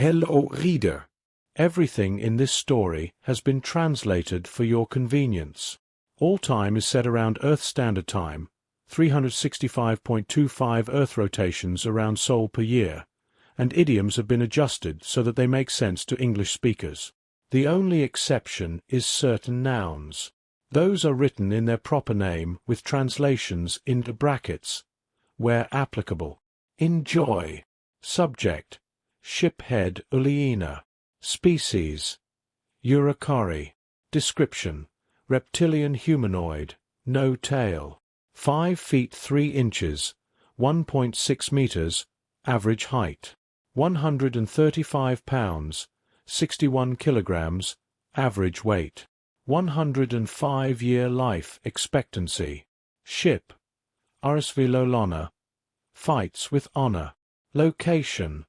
Hello, reader. Everything in this story has been translated for your convenience. All time is set around Earth Standard Time, 365.25 Earth rotations around Sol per year, and idioms have been adjusted so that they make sense to English speakers. The only exception is certain nouns. Those are written in their proper name with translations into brackets, where applicable. Enjoy. Subject: Shiphead Uliena. Species: Uricari. Description: reptilian humanoid, no tail. 5 feet 3 inches, 1.6 meters, average height. 135 pounds, 61 kilograms, average weight. 105-year life expectancy. Ship: HFY Stories. Fights with honor. Location: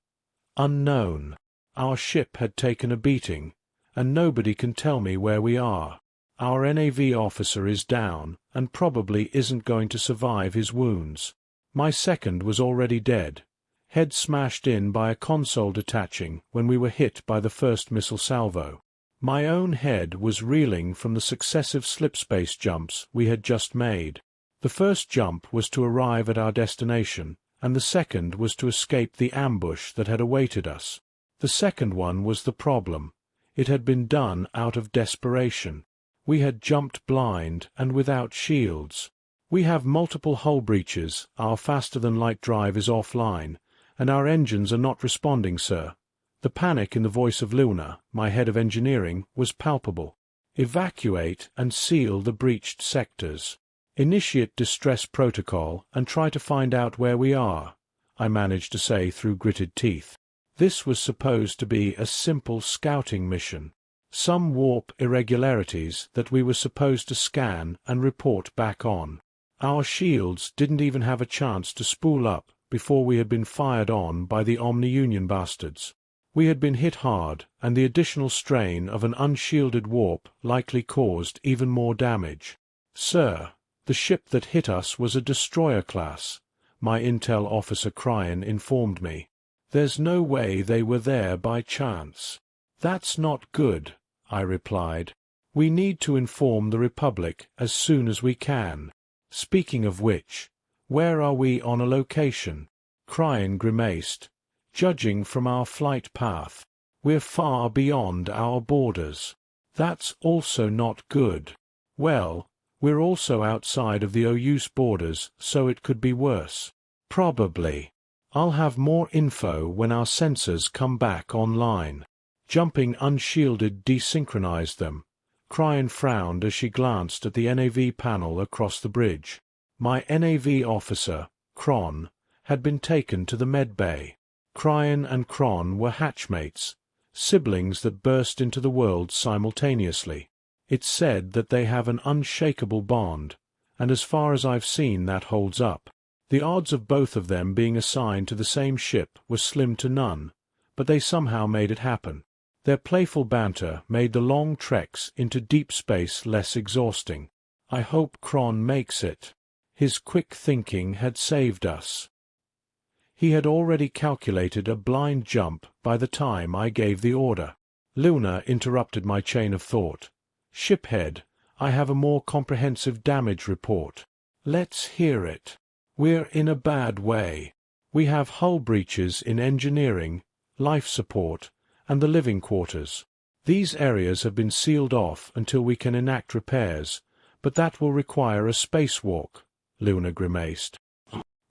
unknown. Our ship had taken a beating, and nobody can tell me where we are. Our NAV officer is down, and probably isn't going to survive his wounds. My second was already dead, head smashed in by a console detaching when we were hit by the first missile salvo. My own head was reeling from the successive slipspace jumps we had just made. The first jump was to arrive at our destination, and the second was to escape the ambush that had awaited us. The second one was the problem. It had been done out of desperation. We had jumped blind and without shields. We have multiple hull breaches, our faster-than-light drive is offline, and our engines are not responding, sir. The panic in the voice of Luna, my head of engineering, was palpable. Evacuate and seal the breached sectors. Initiate distress protocol and try to find out where we are, I managed to say through gritted teeth. This was supposed to be a simple scouting mission. Some warp irregularities that we were supposed to scan and report back on. Our shields didn't even have a chance to spool up before we had been fired on by the Omni-Union bastards. We had been hit hard, and the additional strain of an unshielded warp likely caused even more damage. Sir, the ship that hit us was a destroyer class, my intel officer Cryan informed me. There's no way they were there by chance. That's not good, I replied. We need to inform the Republic as soon as we can. Speaking of which, where are we on a location? Cryan grimaced. Judging from our flight path, we're far beyond our borders. That's also not good. Well, we're also outside of the OUS borders, so it could be worse. Probably. I'll have more info when our sensors come back online. Jumping unshielded desynchronized them. Cryan frowned as she glanced at the NAV panel across the bridge. My NAV officer, Kron, had been taken to the med bay. Cryan and Kron were hatchmates, siblings that burst into the world simultaneously. It's said that they have an unshakable bond, and as far as I've seen that holds up. The odds of both of them being assigned to the same ship were slim to none, but they somehow made it happen. Their playful banter made the long treks into deep space less exhausting. I hope Kron makes it. His quick thinking had saved us. He had already calculated a blind jump by the time I gave the order. Luna interrupted my chain of thought. Shiphead, I have a more comprehensive damage report. Let's hear it. We're in a bad way. We have hull breaches in engineering, life support, and the living quarters. These areas have been sealed off until we can enact repairs, but that will require a spacewalk, Luna grimaced.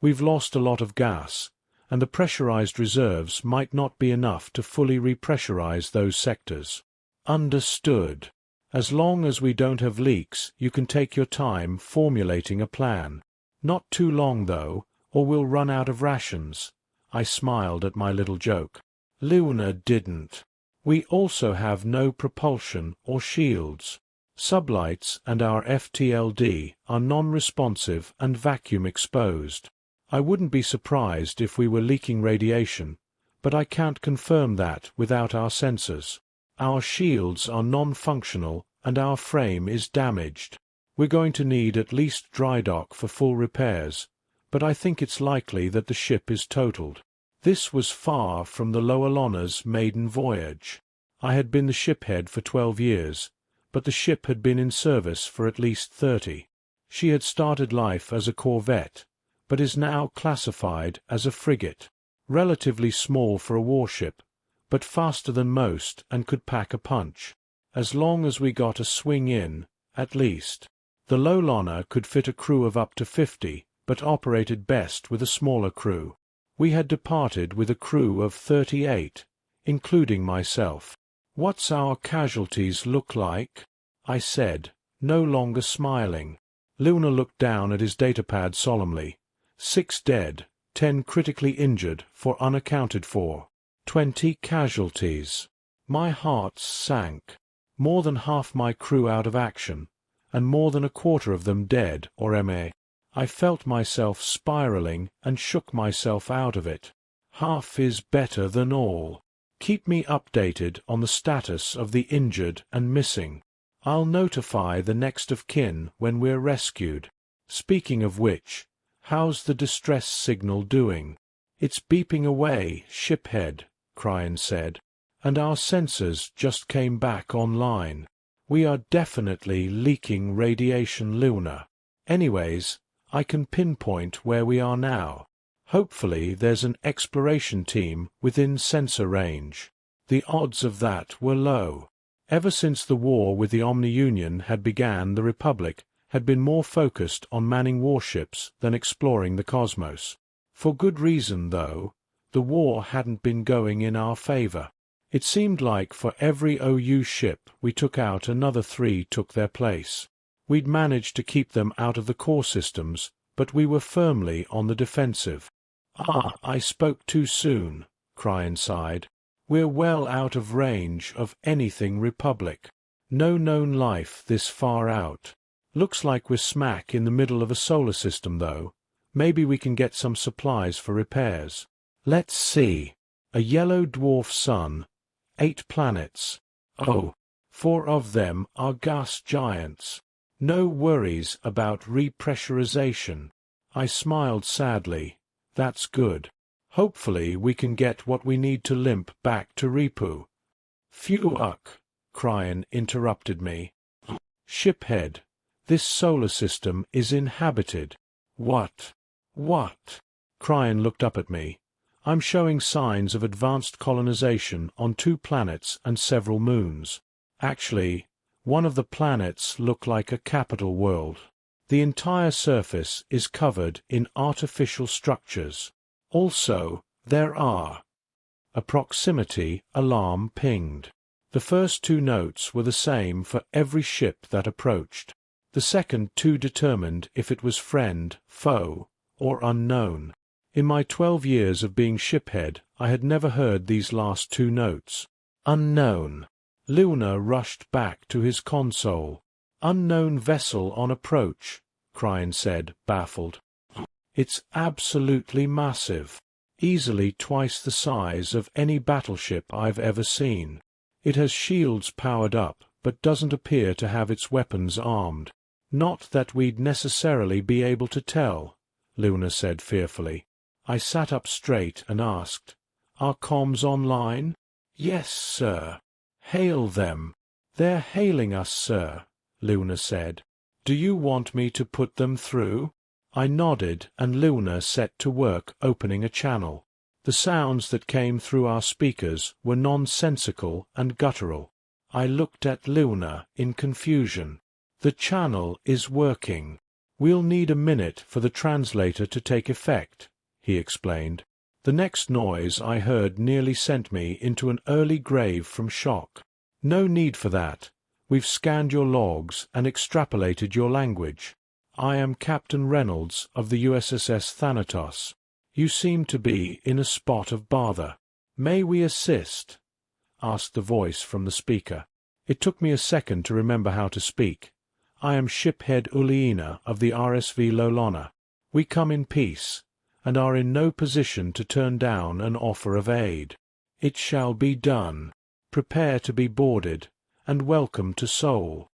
We've lost a lot of gas, and the pressurized reserves might not be enough to fully repressurize those sectors. Understood. As long as we don't have leaks, you can take your time formulating a plan. Not too long, though, or we'll run out of rations. I smiled at my little joke. Luna didn't. We also have no propulsion or shields. Sublights and our FTLD are non-responsive and vacuum-exposed. I wouldn't be surprised if we were leaking radiation, but I can't confirm that without our sensors. Our shields are non-functional and our frame is damaged. We're going to need at least dry dock for full repairs, but I think it's likely that the ship is totaled. This was far from the Loelonna's maiden voyage. I had been the shiphead for 12 years, but the ship had been in service for at least 30. She had started life as a corvette, but is now classified as a frigate, relatively small for a warship, but faster than most and could pack a punch, as long as we got a swing in, at least. The Loelonna could fit a crew of up to 50, but operated best with a smaller crew. We had departed with a crew of 38, including myself. "What's our casualties look like?" I said, no longer smiling. Luna looked down at his datapad solemnly. 6 dead, 10 critically injured for unaccounted for. 20 casualties. My heart sank. More than half my crew out of action, and more than a quarter of them dead or MA. I felt myself spiraling and shook myself out of it. Half is better than all. Keep me updated on the status of the injured and missing. I'll notify the next of kin when we're rescued. Speaking of which, how's the distress signal doing? It's beeping away, shiphead, Cryan said, and our sensors just came back online. We are definitely leaking radiation, Luna. Anyways, I can pinpoint where we are now. Hopefully there's an exploration team within sensor range. The odds of that were low. Ever since the war with the Omni-Union had begun, the Republic had been more focused on manning warships than exploring the cosmos. For good reason, though. The war hadn't been going in our favor. It seemed like for every OU ship we took out, another 3 took their place. We'd managed to keep them out of the core systems, but we were firmly on the defensive. I spoke too soon, Cryan sighed. We're well out of range of anything Republic. No known life this far out. Looks like we're smack in the middle of a solar system, though. Maybe we can get some supplies for repairs. Let's see. A yellow dwarf sun. 8 planets. Oh, 4 of them are gas giants. No worries about repressurization. I smiled sadly. That's good. Hopefully we can get what we need to limp back to Ripu. Phew, Cryan interrupted me. Shiphead, this solar system is inhabited. What? Cryan looked up at me. I'm showing signs of advanced colonization on 2 planets and several moons. Actually, one of the planets look like a capital world. The entire surface is covered in artificial structures. Also, there are. A proximity alarm pinged. The first 2 notes were the same for every ship that approached. The second 2 determined if it was friend, foe, or unknown. In my 12 years of being shiphead, I had never heard these last 2 notes. Unknown. Luna rushed back to his console. Unknown vessel on approach, Cryan said, baffled. It's absolutely massive. Easily twice the size of any battleship I've ever seen. It has shields powered up, but doesn't appear to have its weapons armed. Not that we'd necessarily be able to tell, Luna said fearfully. I sat up straight and asked, "Are comms online?" "Yes, sir." "Hail them." "They're hailing us, sir," Luna said. "Do you want me to put them through?" I nodded, and Luna set to work opening a channel. The sounds that came through our speakers were nonsensical and guttural. I looked at Luna in confusion. "The channel is working. We'll need a minute for the translator to take effect," he explained. The next noise I heard nearly sent me into an early grave from shock. "No need for that. We've scanned your logs and extrapolated your language. I am Captain Reynolds of the USSS Thanatos. You seem to be in a spot of bother. May we assist?" asked the voice from the speaker. It took me a second to remember how to speak. "I am Shiphead Uliina of the RSV Loelonna. We come in peace, and are in no position to turn down an offer of aid. It shall be done. Prepare to be boarded, and welcome to Seoul."